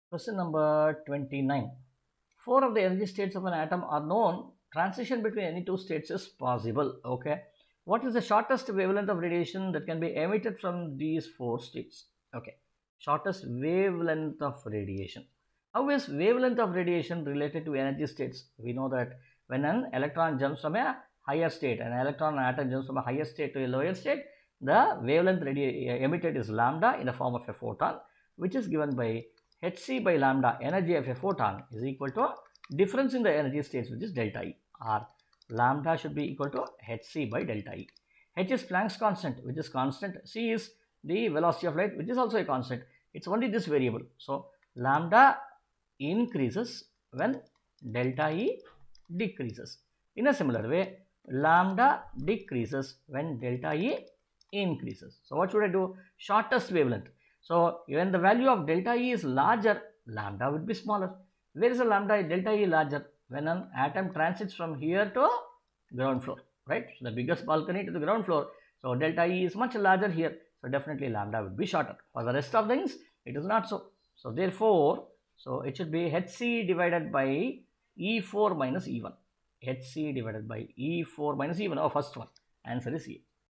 Question number 29. 4 of the energy states of an atom are known. Transition between any two states is possible. Okay. What is the shortest wavelength of radiation that can be emitted from these 4 states? Okay. Shortest wavelength of radiation. How is wavelength of radiation related to energy states? We know that when an electron jumps from a higher state, an electron atom jumps from a higher state to a lower state, the wavelength emitted is lambda in the form of a photon, which is given by hc by lambda. Energy of a photon is equal to difference in the energy states, which is delta E, or lambda should be equal to hc by delta E. H is Planck's constant, which is constant. C is the velocity of light, which is also a constant. It's only this variable. So lambda increases when delta E decreases. In a similar way, lambda decreases when delta E increases. So what should I do? Shortest wavelength. So when the value of delta E is larger, lambda would be smaller. Where is the lambda delta E larger? When an atom transits from here to ground floor, right? So the biggest balcony to the ground floor. So delta E is much larger here. So definitely lambda would be shorter. For the rest of things, it is not so. So therefore, so it should be Hc divided by E4 minus E1. Hc divided by E4 minus E1. Our first one. Answer is E.